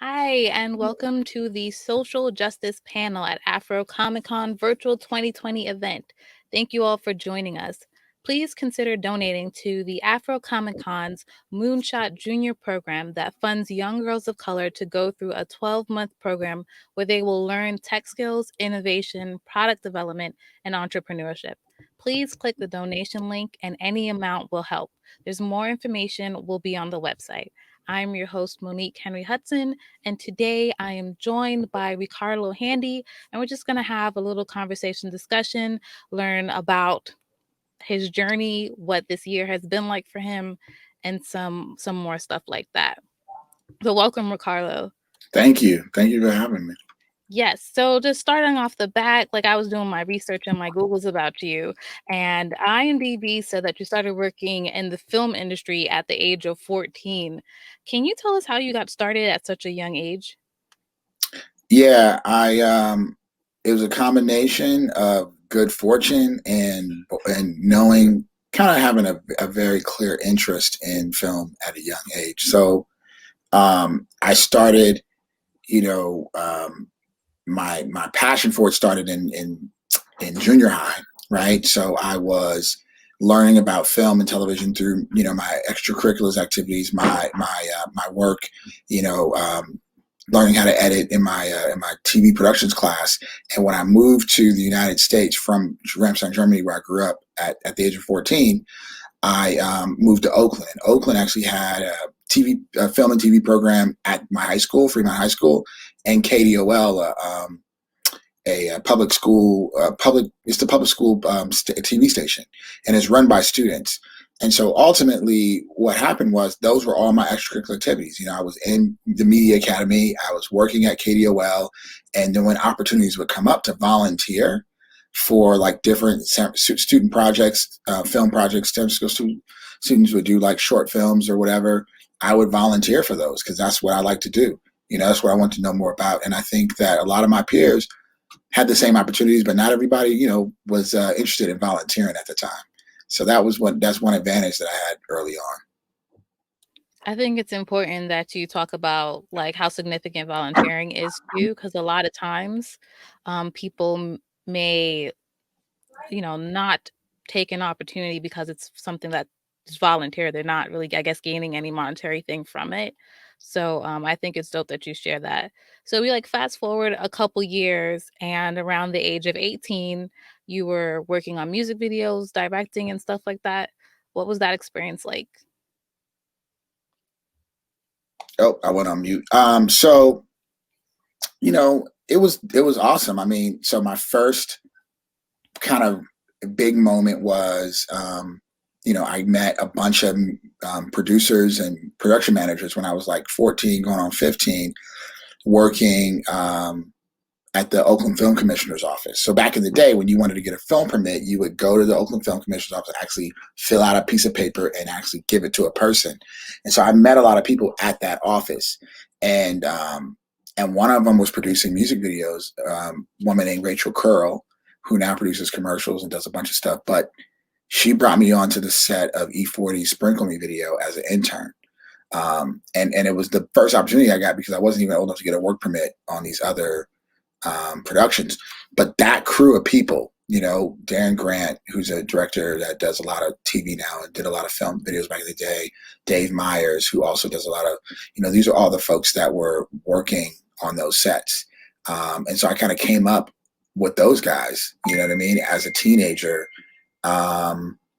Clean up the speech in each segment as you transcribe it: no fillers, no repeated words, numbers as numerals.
Hi, and welcome to the Social Justice Panel at Afro Comic Con Virtual 2020 event. Thank you all for joining us. Please consider donating to the Afro Comic Con's Moonshot Junior program that funds young girls of color to go through a 12-month program where they will learn tech skills, innovation, product development, and entrepreneurship. Please click the donation link, and any amount will help. There's more information will be on the website. I'm your host, Monique Henry-Hudson, and today I am joined by RiKarlo Handy, and we're just going to have a little conversation discussion, learn about his journey, what this year has been like for him, and some more stuff like that. So welcome, RiKarlo. Thank you. Thank you for having me. Yes. So just starting off the bat, like I was doing my research and my Googles about you, and IMDb said that you started working in the film industry at the age of 14. Can you tell us how you got started at such a young age? Yeah, it was a combination of good fortune and knowing, kind of having a very clear interest in film at a young age. So I started, you know, my passion for it started in junior high, right? So I was learning about film and television through my extracurriculars activities, my work, you know. Learning how to edit in my TV productions class. And when I moved to the United States from Ramstein, Germany, where I grew up at the age of 14, I moved to Oakland. And Oakland actually had a film and TV program at my high school, Fremont High School, and KDOL, a public school, it's the public school TV station, and it's run by students. And so ultimately, what happened was those were all my extracurricular activities. I was in the Media Academy, I was working at KDOL, and then when opportunities would come up to volunteer for like different student projects, film projects, students would do like short films or whatever. I would volunteer for those because that's what I like to do. That's what I want to know more about. And I think that a lot of my peers had the same opportunities, but not everybody, was interested in volunteering at the time. So that's one advantage that I had early on. I think it's important that you talk about like how significant volunteering is too, because a lot of times people may, not take an opportunity because it's something that is volunteer. They're not really, I guess, gaining any monetary thing from it. So I think it's dope that you share that. So we like fast forward a couple years, and around the age of 18, you were working on music videos, directing, and stuff like that. What was that experience like? Oh, I went on mute. So it was awesome. I mean, so my first kind of big moment was, I met a bunch of producers and production managers when I was like 14, going on 15, working at the Oakland Film Commissioner's office. So back in the day, when you wanted to get a film permit, you would go to the Oakland Film Commissioner's office and actually fill out a piece of paper and actually give it to a person. And so I met a lot of people at that office, and one of them was producing music videos. Woman named Rachel Curl, who now produces commercials and does a bunch of stuff, but she brought me onto the set of E40's Sprinkle Me video as an intern. And it was the first opportunity I got because I wasn't even old enough to get a work permit on these other productions. But that crew of people, Darren Grant, who's a director that does a lot of TV now and did a lot of film videos back in the day, Dave Myers, who also does a lot of, these are all the folks that were working on those sets. And so I kind of came up with those guys, you know what I mean, as a teenager,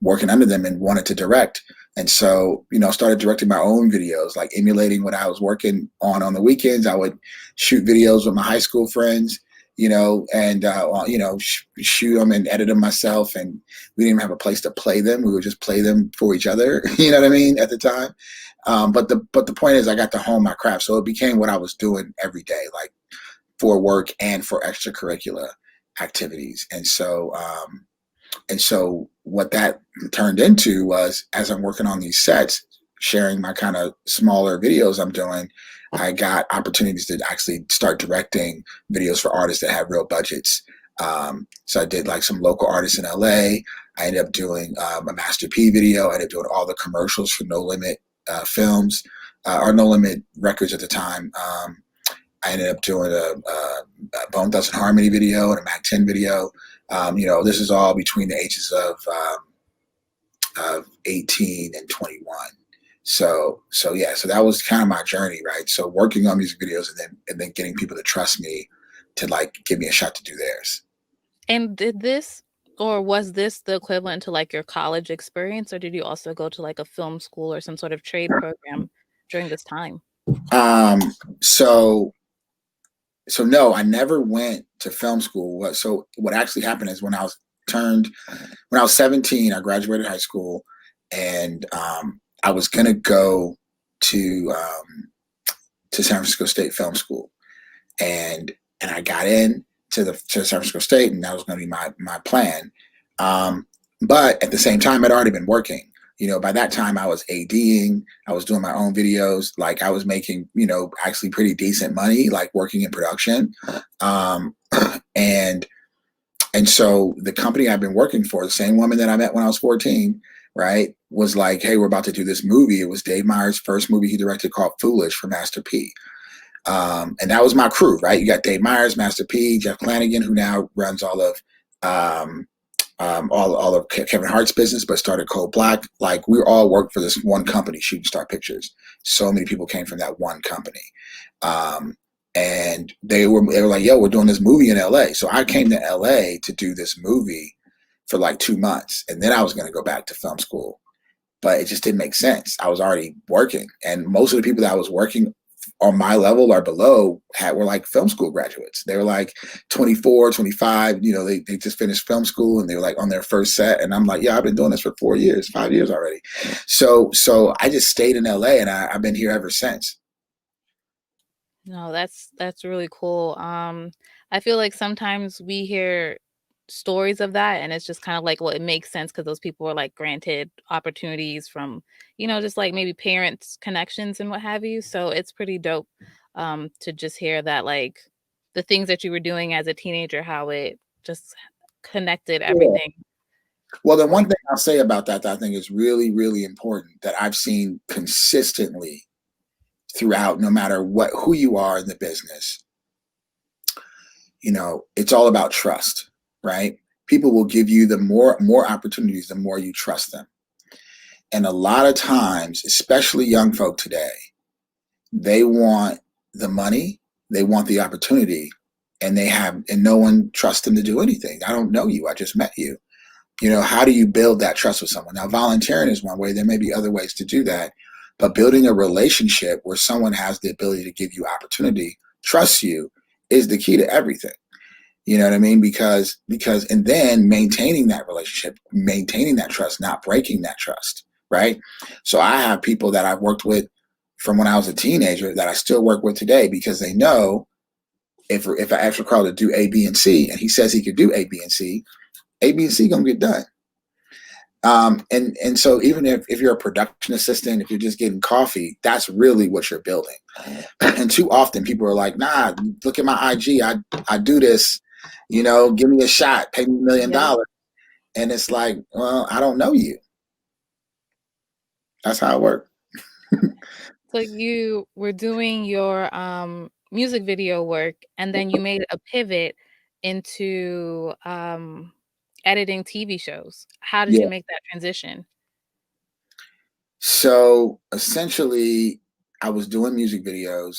working under them and wanted to direct. And so, started directing my own videos, like emulating what I was working on the weekends. I would shoot videos with my high school friends, and, shoot them and edit them myself. And we didn't even have a place to play them. We would just play them for each other, you know what I mean, at the time. But the point is I got to hone my craft. So it became what I was doing every day, like for work and for extracurricular activities. And so what that turned into was, as I'm working on these sets, sharing my kind of smaller videos I'm doing, I got opportunities to actually start directing videos for artists that had real budgets. So I did like some local artists in LA. I ended up doing a Master P video. I ended up doing all the commercials for No Limit films, or No Limit Records at the time. I ended up doing a Bone Thugs and Harmony video and a Mac 10 video. This is all between the ages of 18 and 21. So that was kind of my journey, right? So working on music videos and then getting people to trust me to like give me a shot to do theirs. And was this the equivalent to like your college experience, or did you also go to like a film school or some sort of trade program during this time? So no, I never went to film school. So what actually happened is when I was 17, I graduated high school, and I was gonna go to San Francisco State Film School, and I got in to San Francisco State, and that was going to be my plan. But at the same time, I'd already been working. By that time, I was ADing, I was doing my own videos, like I was making, actually pretty decent money, like working in production, and so the company I've been working for, the same woman that I met when I was 14, right, was like, hey, we're about to do this movie. It was Dave Meyers' first movie he directed called Foolish for Master P. And that was my crew, right? You got Dave Meyers, Master P, Jeff Flanagan, who now runs all of Kevin Hart's business, but started Cold Black. Like we all worked for this one company, Shooting Star Pictures. So many people came from that one company. And they were like, yo, we're doing this movie in LA. So I came to LA to do this movie for like 2 months. And then I was going to go back to film school, but it just didn't make sense. I was already working. And most of the people that I was working on my level or below were like film school graduates. They were like 24, 25, they just finished film school and they were like on their first set. And I'm like, yeah, I've been doing this for 5 years already. So I just stayed in LA and I've been here ever since. No, that's really cool. I feel like sometimes we hear stories of that and it's just kind of like, well, it makes sense because those people were like granted opportunities from, just like maybe parents' connections and what have you. So it's pretty dope to just hear that, like the things that you were doing as a teenager, how it just connected everything. Well, the one thing I'll say about that I think is really, really important that I've seen consistently throughout, no matter who you are in the business, it's all about trust, right? People will give you the more opportunities, the more you trust them. And a lot of times, especially young folk today, they want the money, they want the opportunity, and no one trusts them to do anything. I don't know you, I just met you. How do you build that trust with someone? Now, volunteering is one way. There may be other ways to do that. But building a relationship where someone has the ability to give you opportunity, trust you, is the key to everything. You know what I mean? Because and then maintaining that relationship, maintaining that trust, not breaking that trust, right? So I have people that I've worked with from when I was a teenager that I still work with today because they know if I ask RiKarlo to do A, B, and C, and he says he could do A, B, and C gonna get done. And so even if you're a production assistant, if you're just getting coffee, that's really what you're building. And too often people are like, nah, look at my IG. I do this, give me a shot, pay me $1 million. Yeah. And it's like, well, I don't know you. That's how it works. So you were doing your music video work and then you made a pivot into editing TV shows. How did you make that transition? So essentially, I was doing music videos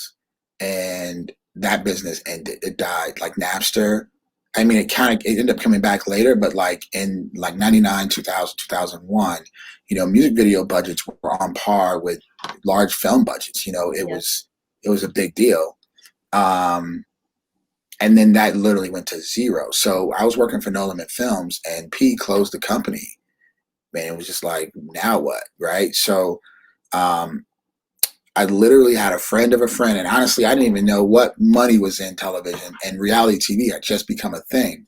and that business ended. It died like Napster. I mean, it ended up coming back later, but like in like 99, 2000, 2001, music video budgets were on par with large film budgets. It was a big deal. And then that literally went to zero. So I was working for No Limit Films and P closed the company. Man, it was just like, now what, right? So I literally had a friend of a friend, and honestly, I didn't even know what money was in television, and reality TV had just become a thing.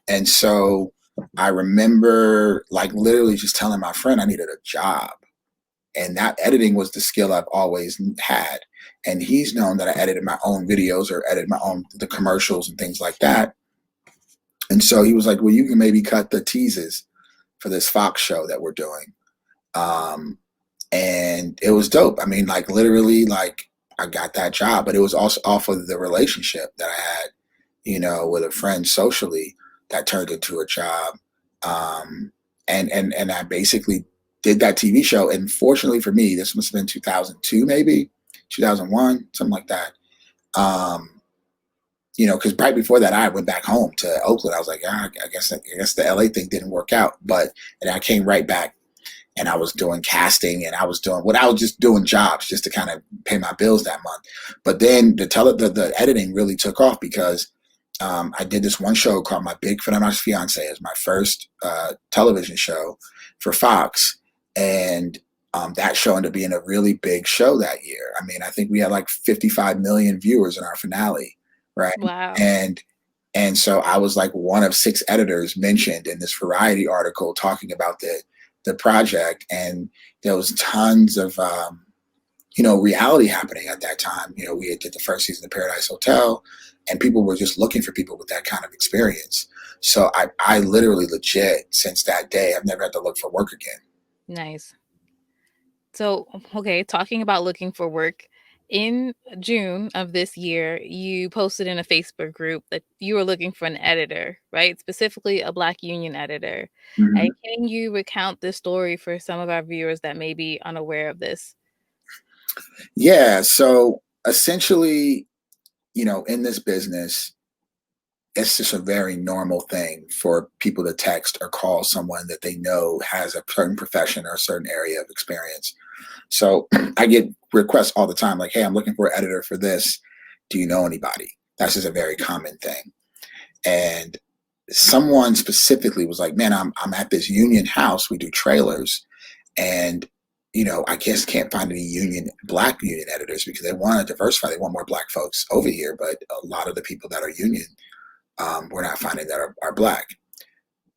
And so I remember like literally just telling my friend I needed a job, and that editing was the skill I've always had. And he's known that I edited my own videos or edited the commercials and things like that. And so he was like, well, you can maybe cut the teases for this Fox show that we're doing. And it was dope. I mean, like literally, like I got that job, but it was also off of the relationship that I had, with a friend socially that turned into a job. Um, and I basically did that TV show. And fortunately for me, this must have been 2002, maybe 2001, something like that. Um, because right before that, I went back home to Oakland. I was like, I guess the LA thing didn't work out, and I came right back, and I was doing casting, and I was just doing jobs just to kind of pay my bills that month. But then the editing really took off because I did this one show called My Big Phenomenal Fiance. It was my first television show for Fox, and that show ended up being a really big show that year. I mean, I think we had like 55 million viewers in our finale, right? Wow. And so I was like one of 6 editors mentioned in this Variety article talking about the project, and there was tons of reality happening at that time. We had did the first season of Paradise Hotel, and people were just looking for people with that kind of experience. So I literally legit since that day, I've never had to look for work again. Nice. So, okay, talking about looking for work, in June of this year, you posted in a Facebook group that you were looking for an editor, right? Specifically, a Black union editor. And Mhm. can you recount this story for some of our viewers that may be unaware of this? Yeah. So essentially, in this business, it's just a very normal thing for people to text or call someone that they know has a certain profession or a certain area of experience. So I get requests all the time like, hey, I'm looking for an editor for this. Do you know anybody? That's just a very common thing. And someone specifically was like, man, I'm at this union house. We do trailers. And, I guess can't find any Black union editors because they want to diversify. They want more Black folks over here. But a lot of the people that are union, we're not finding that are Black.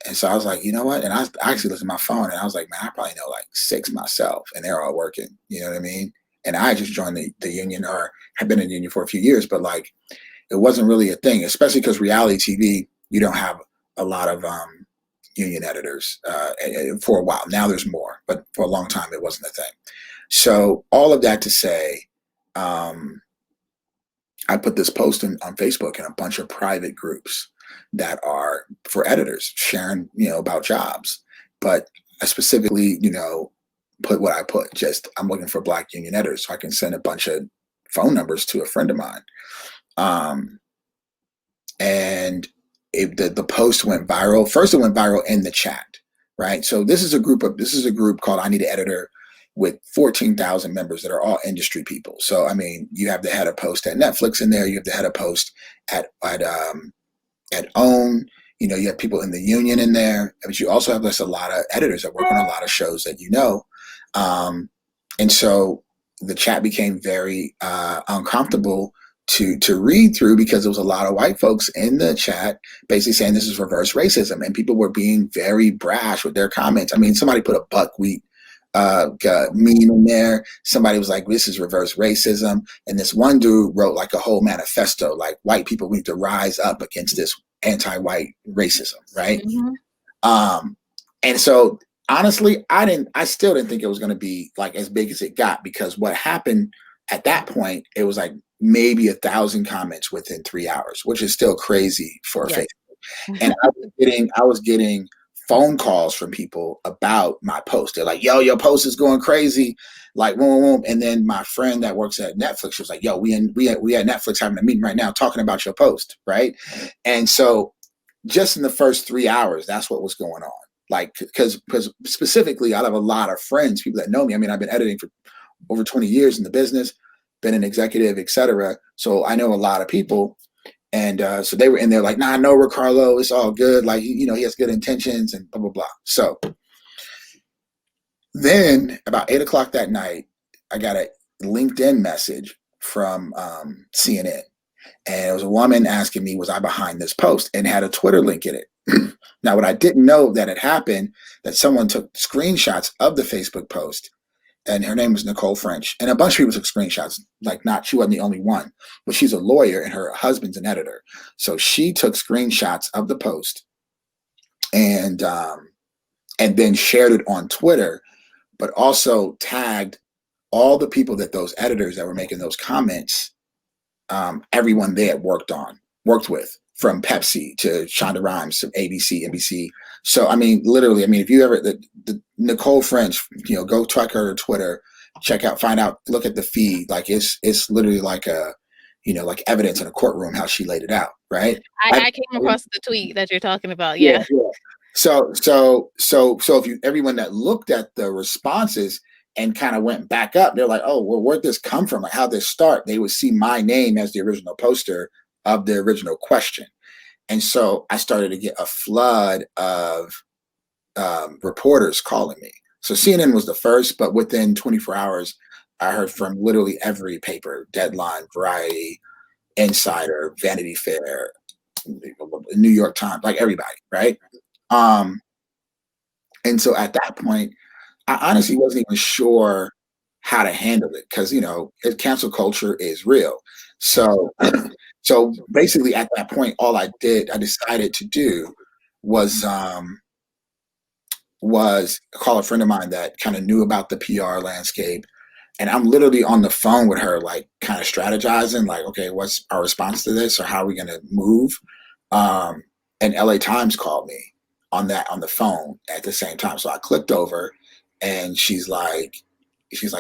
And so I was like, you know what? And I actually looked at my phone and I was like, man, I probably know like 6 myself and they're all working. You know what I mean? And I just joined the union or have been in the union for a few years, but like it wasn't really a thing, especially because reality TV, you don't have a lot of union editors for a while. Now there's more, but for a long time it wasn't a thing. So all of that to say, um, I put this post on Facebook in a bunch of private groups that are for editors sharing, about jobs. But I specifically, put what I put. Just I'm looking for Black union editors, so I can send a bunch of phone numbers to a friend of mine. Um, and the post went viral. First, it went viral in the chat, right? So this is a group called I Need an Editor with 14,000 members that are all industry people. So I mean, you have the head of post at Netflix in there. You have the head of post at OWN. You have people in the union in there, but you also have a lot of editors that work on a lot of shows that and so the chat became very uncomfortable to read through because there was a lot of white folks in the chat basically saying this is reverse racism, and people were being very brash with their comments. I mean, somebody put a buckwheat meme in there. Somebody was like, this is reverse racism. And this one dude wrote like a whole manifesto, like white people need to rise up against this anti-white racism, right? Mhm. And so honestly, I still didn't think it was going to be like as big as it got, because what happened at that point, it was like maybe 1,000 comments within 3 hours, which is still crazy for a Yes. Facebook. And I was getting phone calls from people about my post. They're like, yo, your post is going crazy. Like, boom, boom. And then my friend that works at Netflix, she was like, yo, we at Netflix having a meeting right now talking about your post. Right. And so just in the first 3 hours, that's what was going on. Like, because specifically, I have a lot of friends, people that know me. I mean, I've been editing for over 20 years in the business, been an executive, etc. So I know a lot of people. And so they were in there like, nah, I know RiKarlo, it's all good. Like, he has good intentions and blah, blah, blah. So then about 8 o'clock that night, I got a LinkedIn message from CNN. And it was a woman asking me, was I behind this post, and had a Twitter link in it. Now, what I didn't know that had happened, that someone took screenshots of the Facebook post, and her name was Nicole French, and a bunch of people took screenshots. Like, she wasn't the only one, but she's a lawyer and her husband's an editor. So she took screenshots of the post and then shared it on Twitter, but also tagged all the people that those editors that were making those comments, everyone they had worked with, from Pepsi to Shonda Rhimes to ABC, NBC. So I mean, literally, I mean, if you ever the Nicole French, go check her Twitter, check out, find out, look at the feed. Like it's literally like a, like evidence in a courtroom how she laid it out, right? I came across the tweet that you're talking about. Yeah, Yeah. yeah. So if everyone that looked at the responses and kind of went back up, they're like, oh, well, where'd this come from? Like, how'd this start? They would see my name as the original poster of the original question. And so I started to get a flood of reporters calling me. So CNN was the first, but within 24 hours, I heard from literally every paper: Deadline, Variety, Insider, Vanity Fair, New York Times, like everybody, right? Um, and so at that point, I honestly wasn't even sure how to handle it because cancel culture is real. So so basically at that point, all I decided to do was call a friend of mine that kind of knew about the PR landscape. And I'm literally on the phone with her, like kind of strategizing, like, okay, what's our response to this, or how are we going to move? And LA Times called me on the phone at the same time. So I clicked over, and she's like,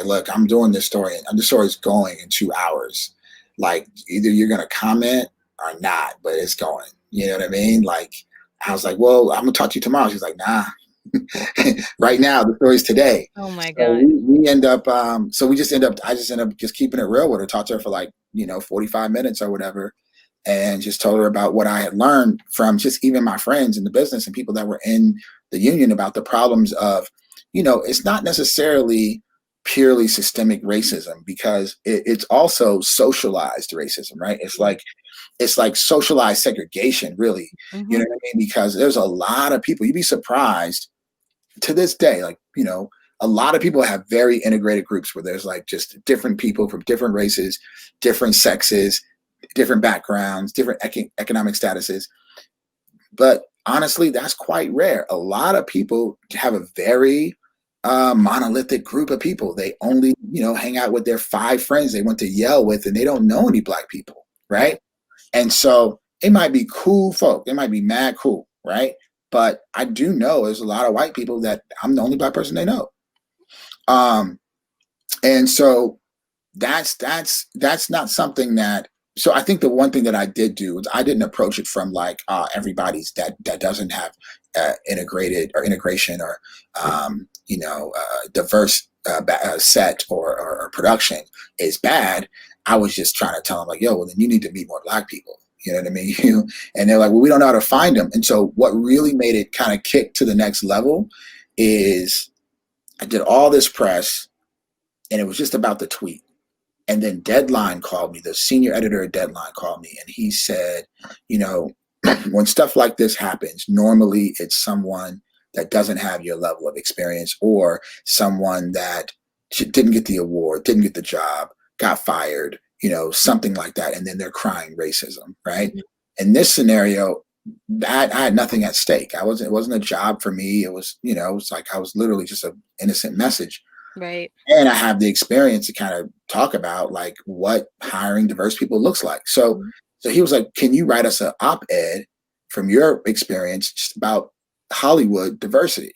look, I'm doing this story, and the story's going in 2 hours. Like, either you're going to comment or not, but it's going. You know what I mean? Like, I was like, well, I'm gonna talk to you tomorrow. She's like, nah. Right now, the story's today. Oh my So God. we end up, I just end up just keeping it real with her, talked to her for like, 45 minutes or whatever, and just told her about what I had learned from just even my friends in the business and people that were in the union about the problems of, it's not necessarily purely systemic racism, because it's also socialized racism, right? It's like socialized segregation, really. You know what I mean? Because there's a lot of people, you'd be surprised to this day, like, a lot of people have very integrated groups where there's like just different people from different races, different sexes, different backgrounds, different economic statuses. But honestly, that's quite rare. A lot of people have a very monolithic group of people. They only, hang out with their 5 friends they went to Yale with, and they don't know any Black people, right? And so it might be cool folk. They might be mad cool, right? But I do know there's a lot of white people that I'm the only Black person they know. And so that's not something that. So I think the one thing that I did do was I didn't approach it from like everybody's that doesn't have integrated or integration or diverse set or production is bad. I was just trying to tell them like, yo, well then you need to meet more Black people. You know what I mean? And they're like, well, we don't know how to find them. And so what really made it kind of kick to the next level is I did all this press, and it was just about the tweet. And then Deadline called me, the senior editor at Deadline called me, and he said, when stuff like this happens, normally it's someone that doesn't have your level of experience, or someone that didn't get the award, didn't get the job, got fired, something like that. And then they're crying racism, right? In this scenario, I had nothing at stake. It wasn't a job for me. It was, it was like I was literally just an innocent message. Right. And I have the experience to kind of talk about like what hiring diverse people looks like. So he was like, can you write us an op-ed from your experience just about Hollywood diversity?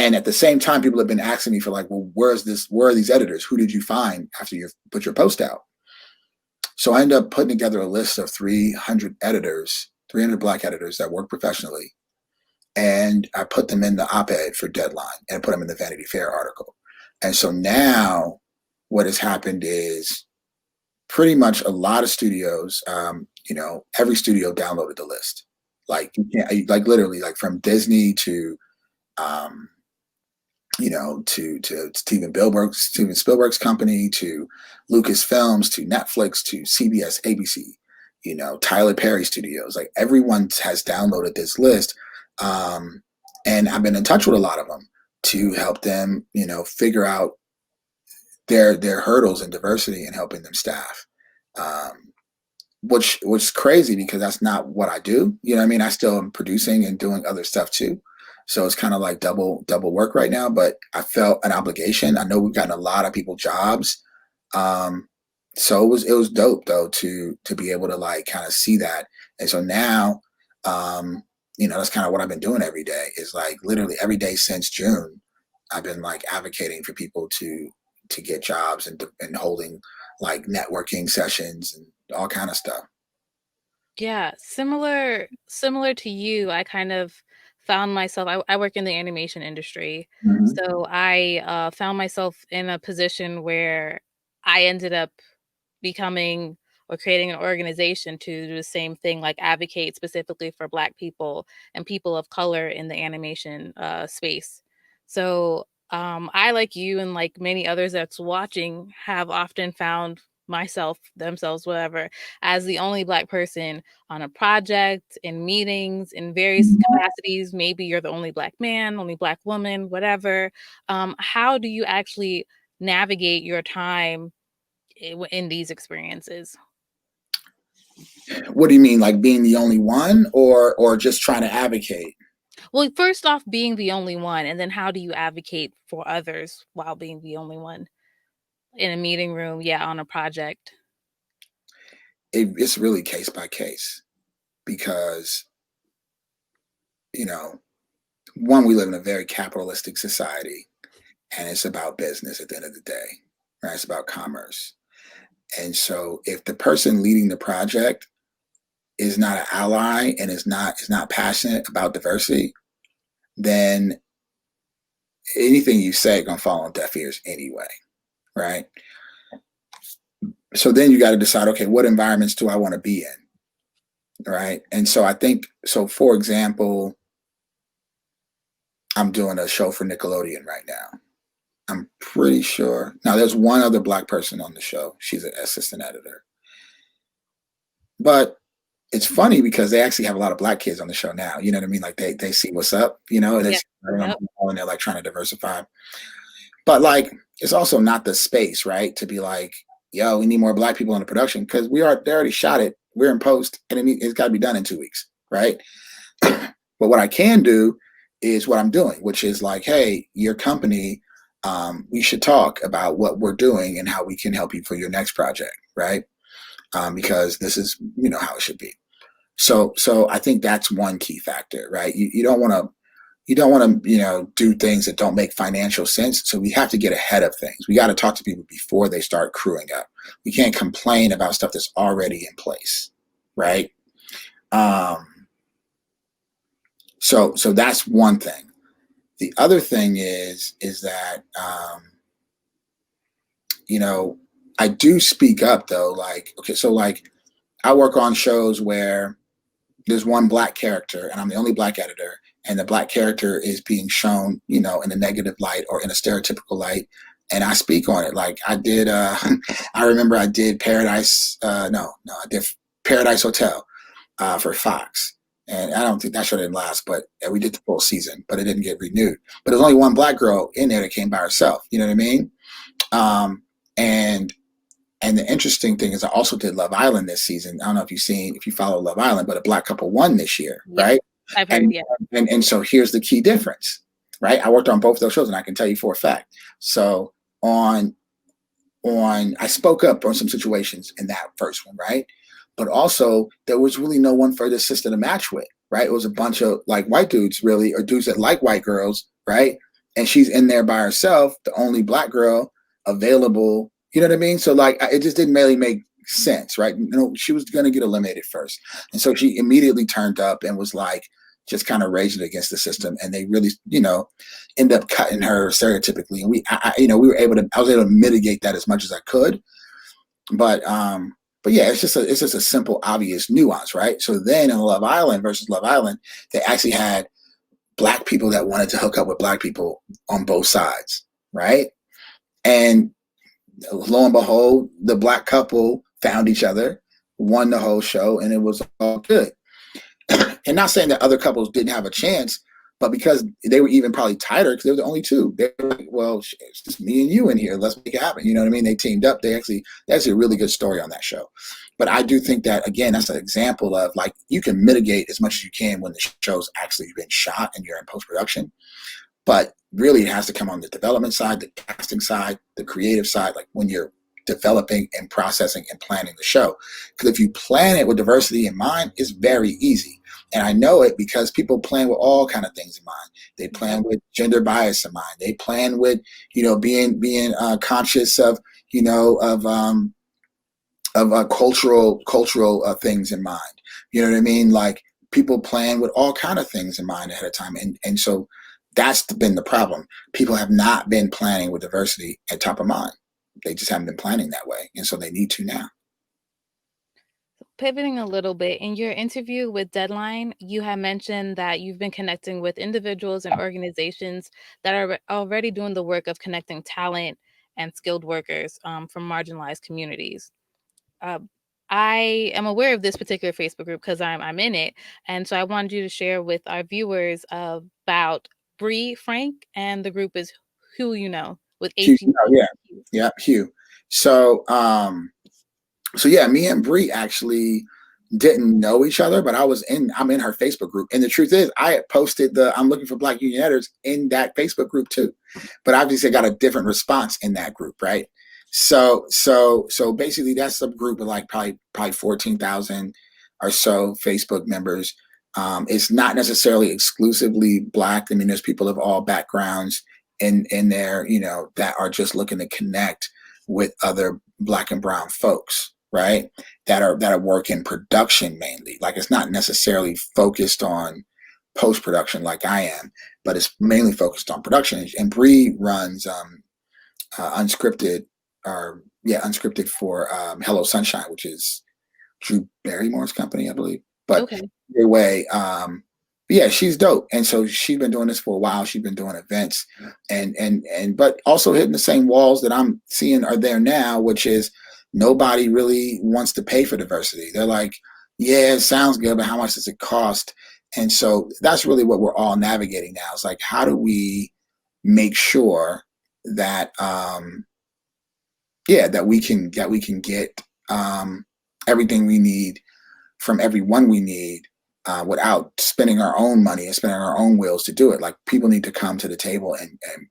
And at the same time, people have been asking me for like, well, where are these editors? Who did you find after you put your post out? So I ended up putting together a list of 300 editors, 300 Black editors that work professionally. And I put them in the op-ed for Deadline and put them in the Vanity Fair article. And so now what has happened is pretty much a lot of studios, every studio downloaded the list. Like you can't, like literally, like from Disney to to Steven Spielberg's company, to Lucasfilms, to Netflix, to CBS, ABC, Tyler Perry Studios. Like everyone has downloaded this list, and I've been in touch with a lot of them to help them, figure out their hurdles in diversity and helping them staff. Which was crazy because that's not what I do. You know what I mean? I still am producing and doing other stuff too. So it's kind of like double work right now, but I felt an obligation. I know we've gotten a lot of people jobs. Um, so it was dope though to be able to like kind of see that. And so now, um, that's kind of what I've been doing every day is like literally every day since June, I've been like advocating for people to get jobs and holding like networking sessions and all kind of stuff. Yeah, similar to you. I kind of found myself, I work in the animation industry. Mhm. So I found myself in a position where I ended up becoming or creating an organization to do the same thing, like advocate specifically for Black people and people of color in the animation space. So I, like you and like many others that's watching, have often found myself, themselves, whatever, as the only Black person on a project, in meetings, in various capacities. Maybe you're the only Black man, only Black woman, whatever. How do you actually navigate your time in these experiences? What do you mean, like being the only one, or just trying to advocate? Well, first off, being the only one, and then how do you advocate for others while being the only one in a meeting room? Yeah, on a project. It's really case by case because you know, one, we live in a very capitalistic society, and it's about business at the end of the day, right? It's about commerce. And so, if the person leading the project is not an ally and is not passionate about diversity, then anything you say gonna fall on deaf ears anyway, right? So then you got to decide, okay, what environments do I want to be in, right? And so I think so. For example, I'm doing a show for Nickelodeon right now. I'm pretty sure. Now, there's one other Black person on the show. She's an assistant editor. But it's funny because they actually have a lot of Black kids on the show now. You know what I mean? Like they see what's up, and Yeah. it's and Yep. they're like trying to diversify. But like it's also not the space, right? To be like, yo, we need more Black people in the production because they already shot it. We're in post and it's got to be done in 2 weeks, right? But what I can do is what I'm doing, which is like, hey, your company, we should talk about what we're doing and how we can help you for your next project, right? Because this is, how it should be. So I think that's one key factor, right? You don't want to do things that don't make financial sense. So we have to get ahead of things. We got to talk to people before they start crewing up. We can't complain about stuff that's already in place, right? Um, so that's one thing. The other thing is that you know I do speak up though. Like okay, so like I work on shows where there's one Black character and I'm the only Black editor, and the Black character is being shown, in a negative light or in a stereotypical light, and I speak on it. Like I did. I remember I did Paradise. No, I did Paradise Hotel for Fox. And I don't think that show didn't last, but we did the full season, but it didn't get renewed. But there's only one Black girl in there that came by herself. You know what I mean? Um, and and the interesting thing is I also did Love Island this season. I don't know if you follow Love Island, but a Black couple won this year, Yeah, right? I've heard. And Yeah. and so here's the key difference, right? I worked on both of those shows, and I can tell you for a fact. So on I spoke up on some situations in that first one, right? But also there was really no one for the sister to match with, right? It was a bunch of like white dudes, really, or dudes that like white girls, right? And she's in there by herself, the only Black girl available. You know what I mean? So like it just didn't really make sense, right? She was gonna get eliminated first. And so she immediately turned up and was like just kind of raging against the system. And they really, end up cutting her stereotypically. And we were able to, I was able to mitigate that as much as I could. But yeah, it's just a simple, obvious nuance, right? So then in Love Island versus Love Island, they actually had Black people that wanted to hook up with Black people on both sides, right? And lo and behold, the Black couple found each other, won the whole show, and it was all good. And not saying that other couples didn't have a chance, But because they were even probably tighter because they were the only two, they were like, well, it's just me and you in here. Let's make it happen. You know what I mean? They teamed up. That's a really good story on that show. But I do think that, again, that's an example of like, you can mitigate as much as you can when the show's actually been shot and you're in post-production. But really, it has to come on the development side, the casting side, the creative side, like when you're developing and processing and planning the show. Because if you plan it with diversity in mind, it's very easy. And I know it because people plan with all kind of things in mind. They plan with gender bias in mind. They plan with, being conscious of, cultural things in mind. You know what I mean? Like, people plan with all kind of things in mind ahead of time. And so that's been the problem. People have not been planning with diversity at top of mind. They just haven't been planning that way. And so they need to now. Pivoting a little bit, in your interview with Deadline, you had mentioned that you've been connecting with individuals and organizations that are already doing the work of connecting talent and skilled workers from marginalized communities. Uh, I am aware of this particular Facebook group because I'm in it, and so I wanted you to share with our viewers about Bree Frank, and the group is Who You Know with Hugh, HU. yeah, Hugh. So, yeah, me and Bree actually didn't know each other, but I'm in her Facebook group. And the truth is, I had posted I'm looking for Black union editors in that Facebook group too. But obviously I got a different response in that group, right? So basically that's a group of like probably 14,000 or so Facebook members. It's not necessarily exclusively Black. I mean, there's people of all backgrounds in there, that are just looking to connect with other Black and brown folks, right? That are working production mainly. Like, it's not necessarily focused on post-production like I am, but it's mainly focused on production. And Bree runs unscripted unscripted for Hello Sunshine, which is Drew Barrymore's company, I believe. But Okay. either way, yeah, she's dope. And so she's been doing this for a while. She's been doing events but also hitting the same walls that I'm seeing are there now, which is nobody really wants to pay for diversity. They're like, yeah, it sounds good, but how much does it cost? And so that's really what we're all navigating now. It's like, how do we make sure that that we can get everything we need from everyone we need without spending our own money and spending our own wills to do it. Like, people need to come to the table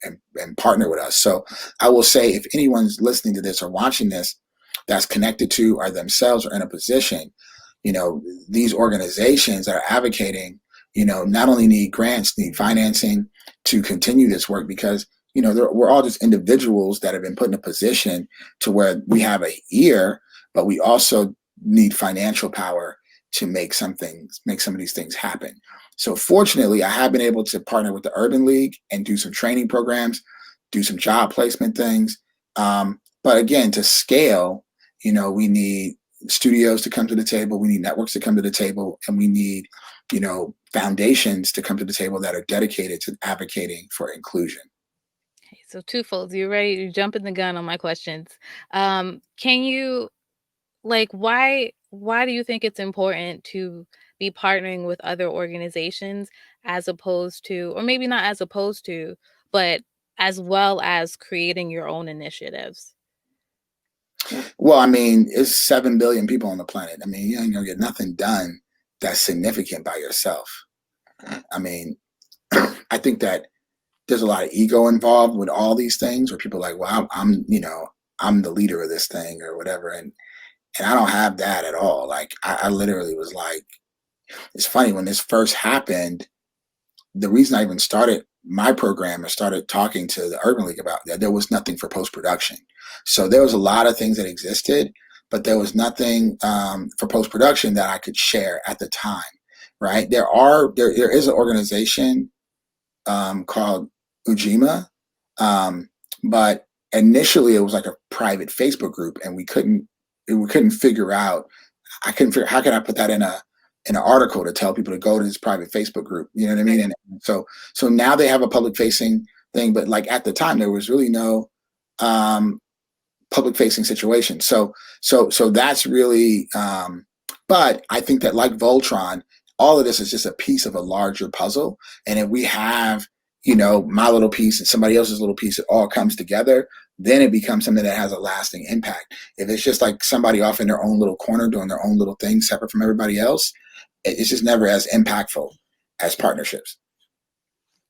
and partner with us. So I will say, if anyone's listening to this or watching this that's connected to or themselves are in a position, these organizations that are advocating, not only need grants, need financing to continue this work, because we're all just individuals that have been put in a position to where we have a ear, but we also need financial power to make some of these things happen. So fortunately, I have been able to partner with the Urban League and do some training programs, do some job placement things. But again, to scale, we need studios to come to the table, we need networks to come to the table, and we need, foundations to come to the table that are dedicated to advocating for inclusion. Okay, so twofold. You're ready to jump in the gun on my questions. Can you why do you think it's important to be partnering with other organizations as opposed to, or maybe not as opposed to, but as well as creating your own initiatives? Well, I mean, it's 7 billion people on the planet. I mean, you ain't gonna get nothing done that's significant by yourself. I mean, I think that there's a lot of ego involved with all these things, where people are like, well, I'm the leader of this thing or whatever. And I don't have that at all. Like, I literally was like, it's funny, when this first happened, the reason I even started my program and started talking to the Urban League about that, there was nothing for post-production. So there was a lot of things that existed, but there was nothing for post-production that I could share at the time, right? There is an organization called Ujima, but initially it was like a private Facebook group, and we couldn't figure out. I couldn't figure, how could I put that in an article to tell people to go to this private Facebook group? You know what I mean? And so now they have a public facing thing, but like at the time there was really no public facing situation. So that's really. But I think that, like Voltron, all of this is just a piece of a larger puzzle. And if we have, my little piece and somebody else's little piece, it all comes together, then it becomes something that has a lasting impact. If it's just like somebody off in their own little corner doing their own little thing separate from everybody else, it's just never as impactful as partnerships.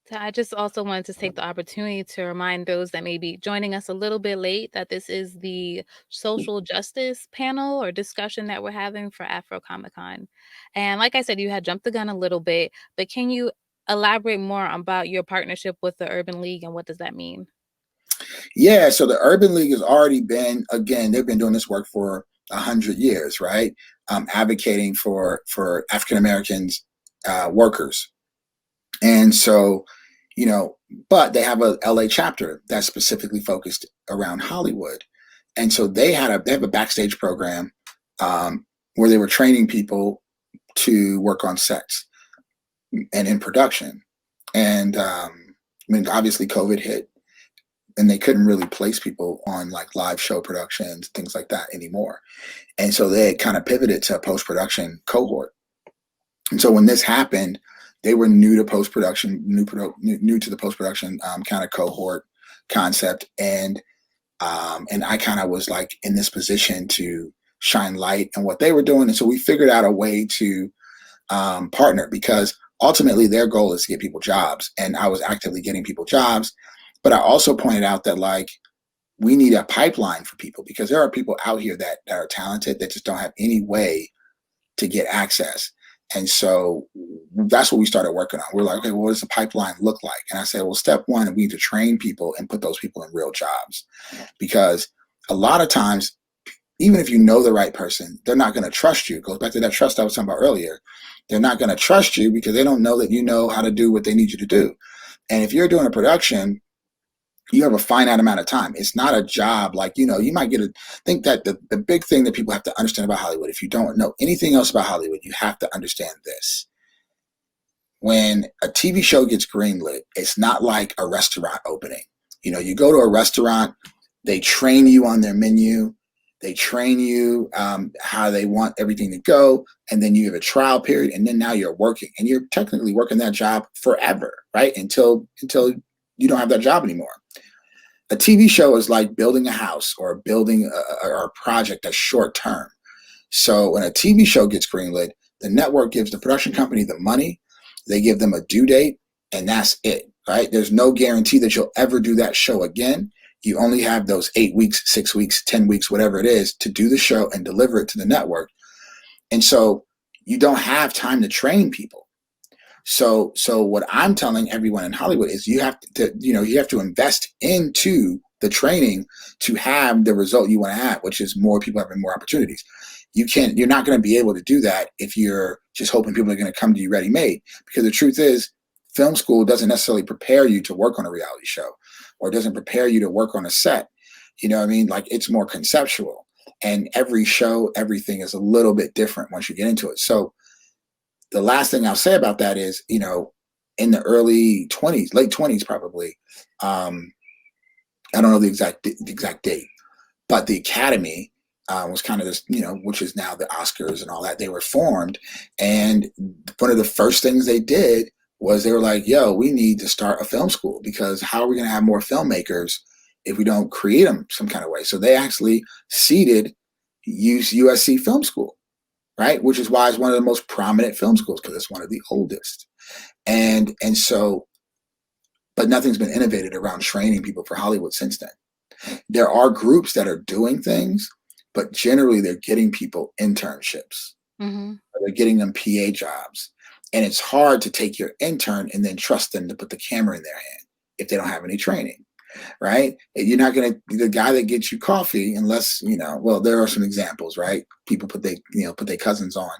So I just also wanted to take the opportunity to remind those that may be joining us a little bit late that this is the social justice panel or discussion that we're having for Afro Comic Con. And like I said, you had jumped the gun a little bit, but can you elaborate more about your partnership with the Urban League and what does that mean? Yeah, so the Urban League has already been, again, they've been doing this work for 100 years, right? Advocating for African Americans workers. And so, but they have a LA chapter that's specifically focused around Hollywood. And so they have a backstage program where they were training people to work on sets and in production. And obviously COVID hit, and they couldn't really place people on like live show productions, things like that anymore. And so they kind of pivoted to a post-production cohort. And so when this happened, they were new to post-production, new to the post-production kind of cohort concept. And I kind of was like in this position to shine light on what they were doing. And so we figured out a way to partner, because ultimately their goal is to get people jobs. And I was actively getting people jobs. But I also pointed out that like we need a pipeline for people, because there are people out here that are talented that just don't have any way to get access. And so that's what we started working on. We're like, okay, well, what does the pipeline look like? And I said, well, step one, we need to train people and put those people in real jobs, because a lot of times, even if you know the right person, they're not going to trust you. It goes back to that trust I was talking about earlier. They're not going to trust you because they don't know that you know how to do what they need you to do. And if you're doing a production, you have a finite amount of time. It's not a job like, you might think that the big thing that people have to understand about Hollywood, if you don't know anything else about Hollywood, you have to understand this. When a TV show gets greenlit, it's not like a restaurant opening. You go to a restaurant, they train you on their menu, they train you how they want everything to go, and then you have a trial period, and then now you're working, and you're technically working that job forever, right? Until you don't have that job anymore. A TV show is like building a house or building a project that's short term. So when a TV show gets greenlit, the network gives the production company the money, they give them a due date, and that's it, right? There's no guarantee that you'll ever do that show again. You only have those 8 weeks, 6 weeks, 10 weeks, whatever it is, to do the show and deliver it to the network. And so you don't have time to train people. So what I'm telling everyone in Hollywood is you have to invest into the training to have the result you want to have, which is more people having more opportunities. You're not going to be able to do that if you're just hoping people are going to come to you ready made, because the truth is film school doesn't necessarily prepare you to work on a reality show, or doesn't prepare you to work on a set. You know what I mean? Like, it's more conceptual, and every show, everything is a little bit different once you get into it. So the last thing I'll say about that is, in the early 20s, late 20s, probably, I don't know the exact date, but the Academy was kind of this, which is now the Oscars and all that, they were formed. And one of the first things they did was they were like, yo, we need to start a film school, because how are we going to have more filmmakers if we don't create them some kind of way? So they actually seeded USC Film School, right? Which is why it's one of the most prominent film schools, because it's one of the oldest. And so, but nothing's been innovated around training people for Hollywood since then. There are groups that are doing things, but generally they're getting people internships. Mm-hmm. They're getting them PA jobs. And it's hard to take your intern and then trust them to put the camera in their hand if they don't have any training, right? You're not going to be the guy that gets you coffee unless, well, there are some examples, right? People put their cousins on.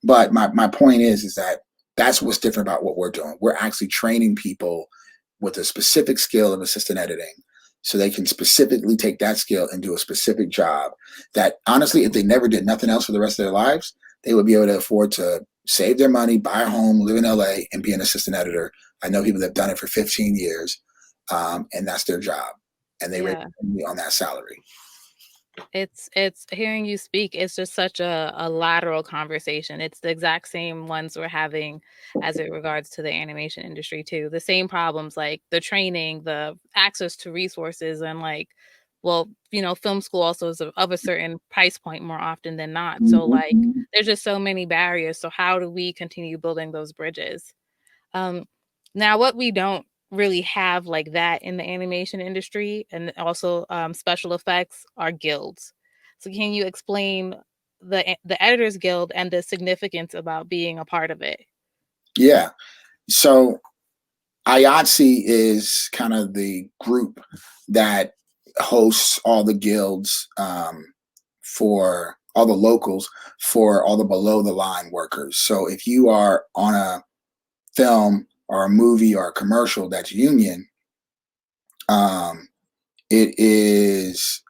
But my point is that that's what's different about what we're doing. We're actually training people with a specific skill of assistant editing, so they can specifically take that skill and do a specific job that, honestly, if they never did nothing else for the rest of their lives, they would be able to afford to save their money, buy a home, live in LA, and be an assistant editor. I know people that have done it for 15 years, and that's their job, and they rate me on that salary. It's hearing you speak, it's just such a lateral conversation. It's the exact same ones we're having as it regards to the animation industry too. The same problems, like the training, the access to resources, and like, well, film school also is of a certain price point more often than not. So like Mhm. there's just so many barriers. So how do we continue building those bridges? Um, Now, what we don't really have like that in the animation industry and also special effects are guilds. So, can you explain the Editors Guild and the significance about being a part of it? Yeah. So IATSE is kind of the group that hosts all the guilds for all the locals for all the below the line workers. So if you are on a film or a movie or a commercial that's union, um, it is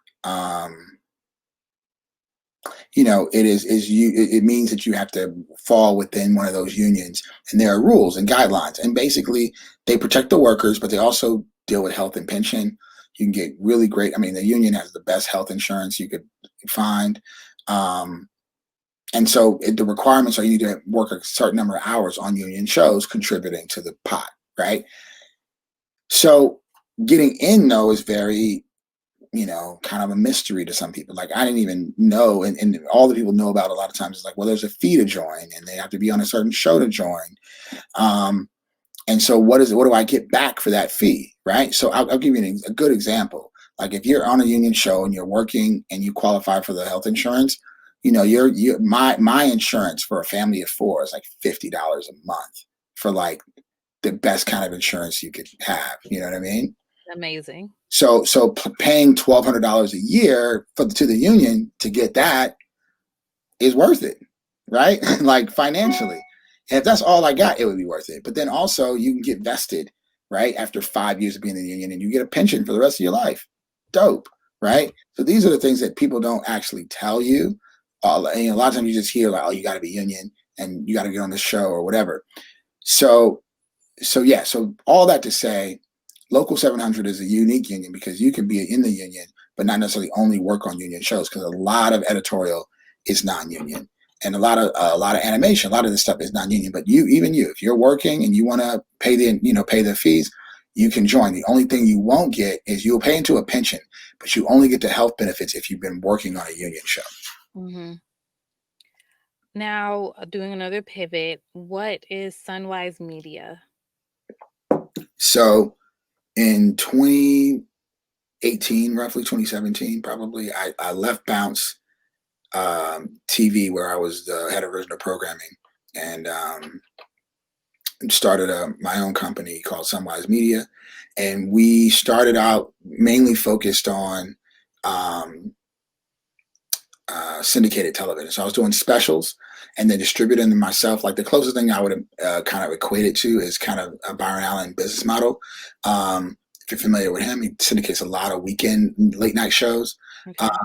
it means that you have to fall within one of those unions, and there are rules and guidelines, and basically they protect the workers, but they also deal with health and pension. You can get really great, I mean, the union has the best health insurance you could find. And so the requirements are you need to work a certain number of hours on union shows contributing to the pot, right? So getting in though is very, kind of a mystery to some people. Like I didn't even know, and all the people know about a lot of times is like, well, there's a fee to join, and they have to be on a certain show to join. Um, and so, what do I get back for that fee, right? So I'll give you a good example. Like if you're on a union show and you're working and you qualify for the health insurance, my insurance for a family of four is like $50 a month for like the best kind of insurance you could have. You know what I mean? Amazing. So paying $1,200 a year to the union to get that is worth it, right? Like financially. And if that's all I got, it would be worth it. But then also you can get vested, right? After 5 years of being in the union, and you get a pension for the rest of your life. Dope, right? So these are the things that people don't actually tell you. And a lot of times you just hear like, oh, you got to be union and you got to get on the show or whatever. So so all that to say, Local 700 is a unique union because you can be in the union, but not necessarily only work on union shows because a lot of editorial is non-union, and a lot of animation, a lot of this stuff is non-union. But if you're working and you want to pay the fees, you can join. The only thing you won't get is you'll pay into a pension, but you only get the health benefits if you've been working on a union show. Hmm. Now, doing another pivot, what is Sunwise Media? So in 2018, roughly 2017, probably, I left Bounce TV, where I was the head of original programming, and started my own company called Sunwise Media. And we started out mainly focused on um, syndicated television. So I was doing specials and then distributing them myself. Like the closest thing I would kind of equate it to is kind of a Byron Allen business model. If you're familiar with him, he syndicates a lot of weekend late night shows. Uh, Okay.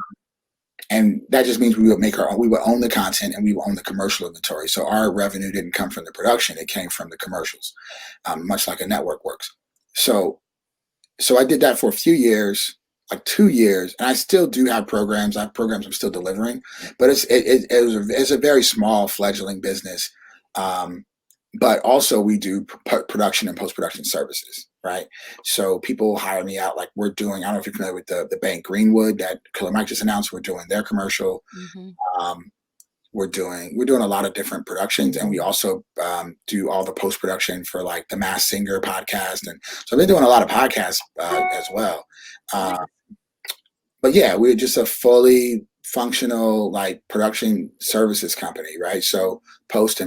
and that just means we would own the content and we would own the commercial inventory. So our revenue didn't come from the production; it came from the commercials, much like a network works. So, so I did that for a few years, like 2 years, and I still do have programs. I have programs I'm still delivering, but it's a very small fledgling business. Um, but also we do production and post production services, right? So people hire me out. Like we're doing, I don't know if you're familiar with the bank Greenwood that Killer Mike just announced. We're doing their commercial. Hmm. Um, we're doing a lot of different productions, and we also do all the post production for like the Mass Singer podcast, and so I've been doing a lot of podcasts as well. Uh, Nice. but yeah, we're just a fully functional like production services company, right? So post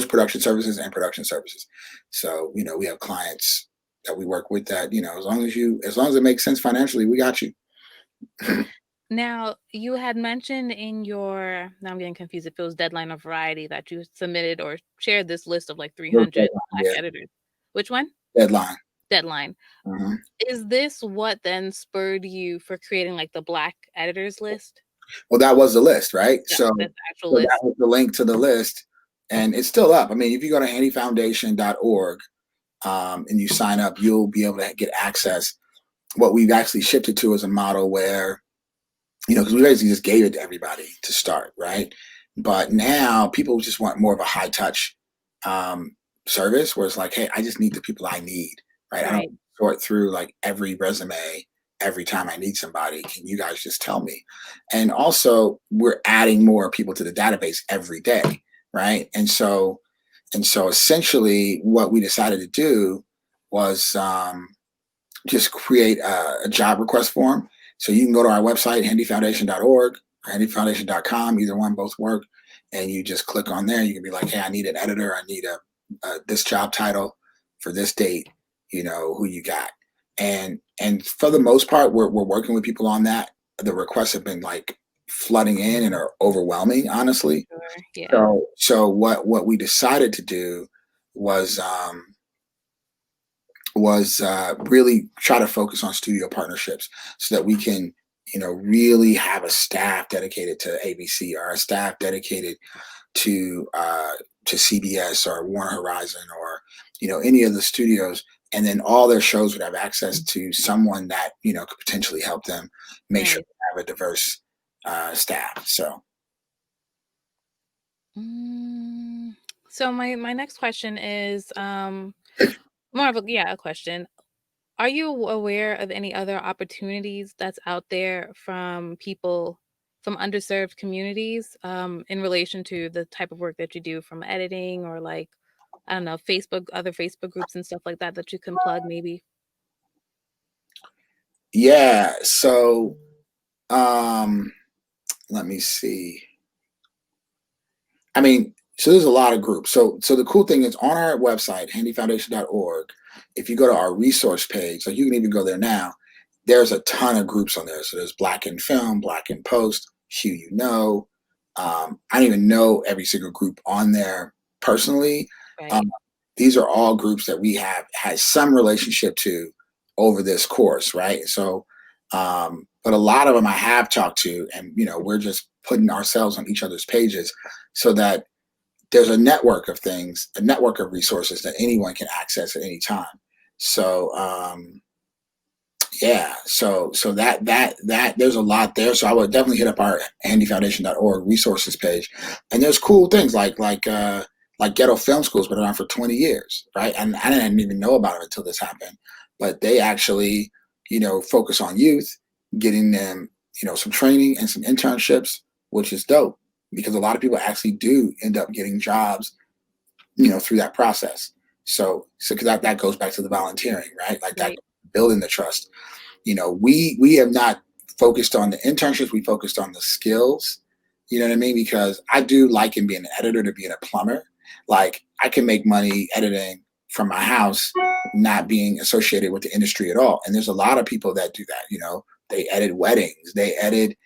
production services and production services. So we have clients that we work with that as long as it makes sense financially, we got you. Now, you had mentioned in your, now I'm getting confused if it was Deadline or Variety that you submitted or shared this list of like 300 Black Yeah, editors. Which one? deadline. Deadline. Mhm. Is this what then spurred you for creating like the Black editors list? Well, that was the list, right? Yeah, So, that's the actual so that list. was the link to the list, and it's still up. I mean, if you go to handyfoundation.org and you sign up, you'll be able to get access. What we've actually shifted to is a model where because we basically just gave it to everybody to start, right? But now people just want more of a high touch um, service where it's like, hey, I just need the people I need, right? I Right. don't sort through like every resume every time I need somebody. Can you guys just tell me? And also, we're adding more people to the database every day, right? And so essentially, what we decided to do was just create a job request form. So you can go to our website, handyfoundation.org or handyfoundation.com, either one, both work. And you just click on there. You can be like, hey, I need an editor. I need a this job title for this date, who you got. And for the most part, we're working with people on that. The requests have been like flooding in and are overwhelming, honestly. Sure. Yeah. So what we decided to do was really try to focus on studio partnerships so that we can really have a staff dedicated to ABC or a staff dedicated to CBS or Warner Horizon or any of the studios, and then all their shows would have access to someone that could potentially help them make sure Nice. they have a diverse staff. So Mm, so my next question is more of a question. Are you aware of any other opportunities that's out there from people from underserved communities in relation to the type of work that you do, from editing or like, I don't know, other Facebook groups and stuff like that that you can plug maybe? yeah, so um, let me see. I mean, so there's a lot of groups. So the cool thing is on our website, handyfoundation.org, if you go to our resource page, like you can even go there now, there's a ton of groups on there. So there's Black in Film, Black in Post, Hugh You Know. I don't even know every single group on there personally. Um, Right. these are all groups that we have had some relationship to over this course, right? So, but a lot of them I have talked to, and we're just putting ourselves on each other's pages so that there's a network of things, a network of resources that anyone can access at any time. So yeah, so that there's a lot there. So I would definitely hit up our handyfoundation.org resources page, and there's cool things like ghetto film schools been around for 20 years, right? And I didn't even know about it until this happened, but they actually focus on youth, getting them some training and some internships, which is dope because a lot of people actually do end up getting jobs through that process. So because that goes back to the volunteering, right? Like that Right. building the trust. We have not focused on the internships. We focused on the skills. You know what I mean? Because I do liken being an editor to being a plumber. Like I can make money editing from my house, not being associated with the industry at all. And there's a lot of people that do that. They edit weddings. They edit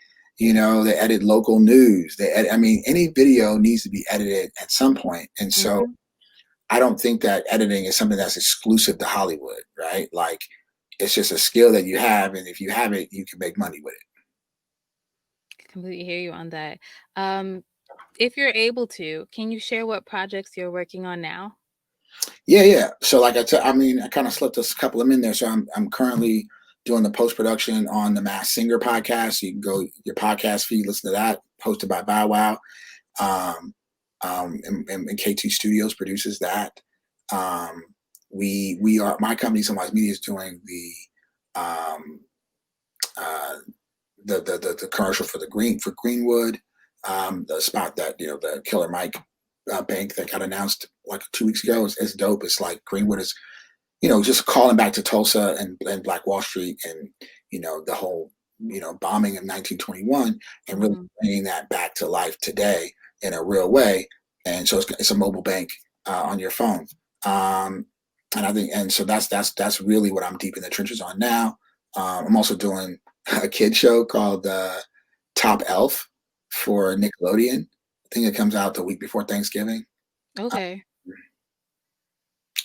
local news. I mean, any video needs to be edited at some point. And so Hmm. I don't think that editing is something that's exclusive to Hollywood, right? Like it's just a skill that you have, and if you have it, you can make money with it. Completely hear you on that. Um, if you're able to, can you share what projects you're working on now? Yeah, yeah. So like I mean, I kind of slipped a couple of them in there. So I'm currently doing the post production on the Mass Singer podcast. So you can go your podcast feed, listen to that, hosted by Bow Wow. Um, and K2 Studios produces that. Um, we are my company, Sunwise Media, is doing um, uh, the commercial for Greenwood, the spot that the Killer Mike bank that got announced like 2 weeks ago is dope. It's like Greenwood is just calling back to Tulsa and Black Wall Street and the whole bombing of 1921 and really Hmm. bringing that back to life today in a real way. And so it's a mobile bank on your phone. Um, and I think so that's really what I'm deep in the trenches on now. I'm also doing a kid show called Top Elf for Nickelodeon. I think it comes out the week before Thanksgiving. Uh, Okay.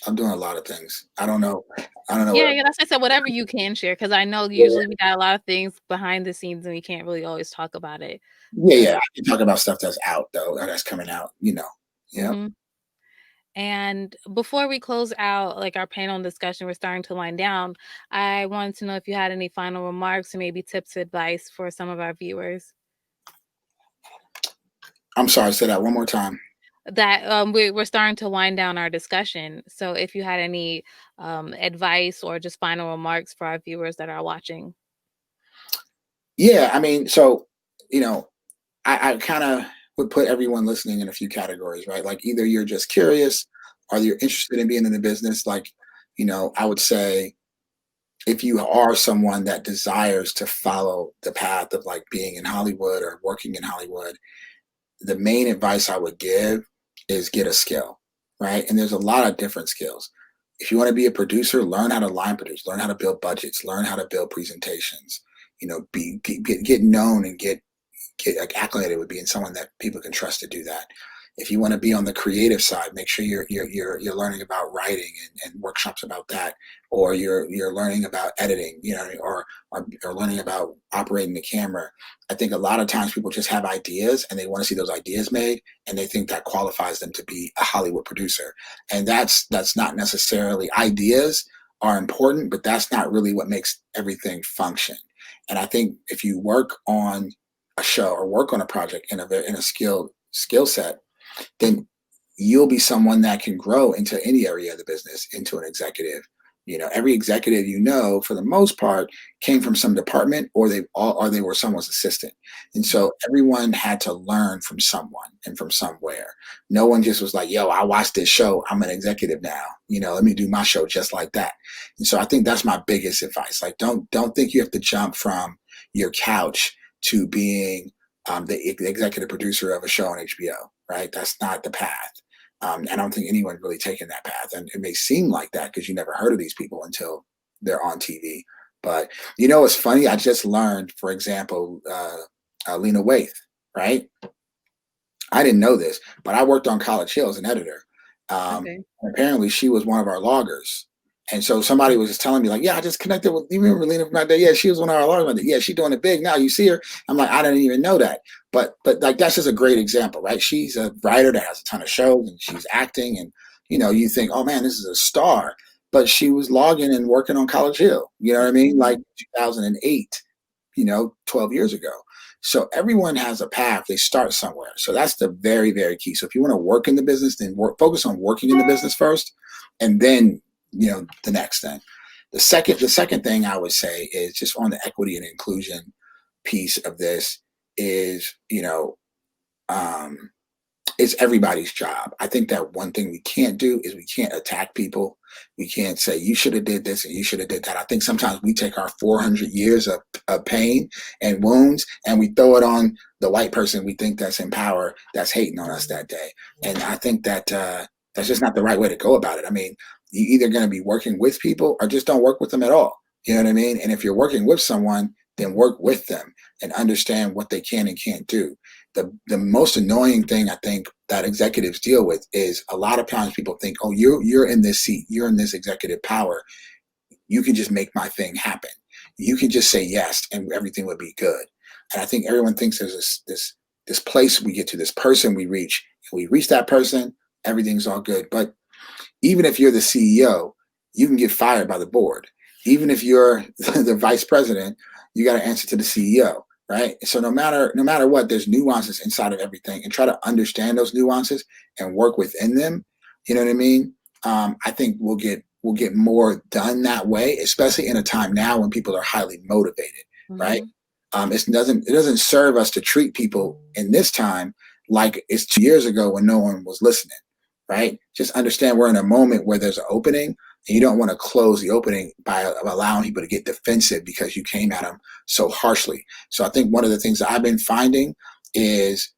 I'm doing a lot of things. I don't know. I don't know Yeah, what. yeah, that's why I said whatever you can share, because I know Yeah, usually we got a lot of things behind the scenes and we can't really always talk about it. yeah, But yeah. I can talk about stuff that's out though, or that's coming out. Yeah. mhm. And before we close out like our panel discussion, we're starting to wind down. I wanted to know if you had any final remarks or maybe tips, advice for some of our viewers. I'm sorry, say that one more time. That we're starting to wind down our discussion. So if you had any advice or just final remarks for our viewers that are watching. Yeah, I mean, so you know, I kind of would put everyone listening in a few categories, right? Like either you're just curious or you're interested in being in the business. Like, I would say if you are someone that desires to follow the path of like being in Hollywood or working in Hollywood, the main advice I would give is get a skill, right? And there's a lot of different skills. If you want to be a producer, learn how to line produce, learn how to build budgets, learn how to build presentations. Get known and get like acclimated with being someone that people can trust to do that. If you want to be on the creative side, make sure you're learning about writing and workshops about that, or you're learning about editing, or learning about operating the camera. I think a lot of times people just have ideas and they want to see those ideas made, and they think that qualifies them to be a Hollywood producer, and that's not necessarily. Ideas are important, but that's not really what makes everything function. And I think if you work on a show or work on a project in a skill set, then you'll be someone that can grow into any area of the business into an executive. Every executive, for the most part, came from some department, or they were someone's assistant. And so everyone had to learn from someone and from somewhere. No one just was like, yo, I watched this show, I'm an executive now. Let me do my show just like that. And so I think that's my biggest advice. Like, don't think you have to jump from your couch to being the executive producer of a show on HBO, right? That's not the path. I don't think anyone really taken that path. And it may seem like that because you never heard of these people until they're on TV. But it's funny. I just learned, for example, Lena Waithe, right? I didn't know this, but I worked on College Hill as an editor. Okay. Apparently, she was one of our loggers. And so somebody was just telling me, like, yeah, I just connected with, you remember Lena from that day? Yeah, she was one of our loggers. Yeah, she's doing it big now. You see her? I'm like, I didn't even know that. But like, that's just a great example, right? She's a writer that has a ton of shows and she's acting. And, you think, oh, man, this is a star. But she was logging and working on College Hill. You know what I mean? Like 2008, 12 years ago. So everyone has a path. They start somewhere. So that's the very, very key. So if you want to work in the business, then focus on working in the business first, and then, the next thing. The second thing I would say is just on the equity and inclusion piece of this is, it's everybody's job. I think that one thing we can't do is we can't attack people. We can't say you should have did this and you should have did that. I think sometimes we take our 400 years of pain and wounds and we throw it on the white person we think that's in power, that's hating on us that day. And I think that that's just not the right way to go about it. I mean, you're either going to be working with people or just don't work with them at all. You know what I mean? And if you're working with someone, then work with them and understand what they can and can't do. The most annoying thing I think that executives deal with is a lot of times people think, oh, you're in this seat, you're in this executive power, you can just make my thing happen. You can just say yes and everything would be good. And I think everyone thinks there's this place we get to, this person we reach, and we reach that person, everything's all good. But even if you're the CEO, you can get fired by the board. Even if you're the vice president, you got to answer to the CEO, right? So no matter what, there's nuances inside of everything, and try to understand those nuances and work within them. You know what I mean? I think we'll get more done that way, especially in a time now when people are highly motivated, right? It doesn't serve us to treat people in this time like it's 2 years ago when no one was listening, right? Just understand we're in a moment where there's an opening, and you don't want to close the opening by allowing people to get defensive because you came at them so harshly. So I think one of the things that I've been finding is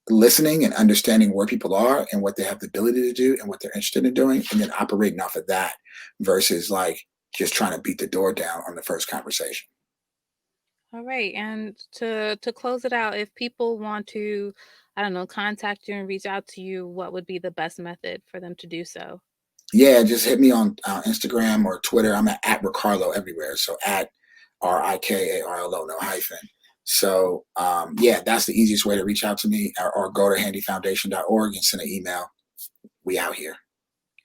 listening and understanding where people are and what they have the ability to do and what they're interested in doing, and then operating off of that versus like just trying to beat the door down on the first conversation. All right. And to close it out, if people want to, I don't know, contact you and reach out to you, what would be the best method for them to do so? Yeah, just hit me on Instagram or Twitter. I'm at RiKarlo everywhere. So at RiKarlo, no hyphen. So yeah, that's the easiest way to reach out to me, or go to handyfoundation.org and send an email. We out here.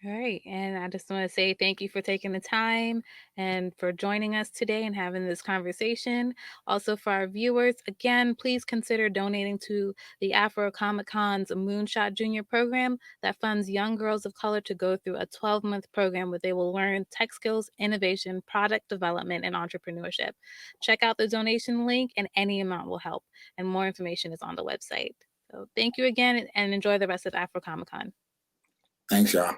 All right. And I just want to say thank you for taking the time and for joining us today and having this conversation. Also, for our viewers, again, please consider donating to the Afro Comic Con's Moonshot Junior program that funds young girls of color to go through a 12-month program where they will learn tech skills, innovation, product development, and entrepreneurship. Check out the donation link, and any amount will help. And more information is on the website. So thank you again and enjoy the rest of Afro Comic Con. Thanks, y'all.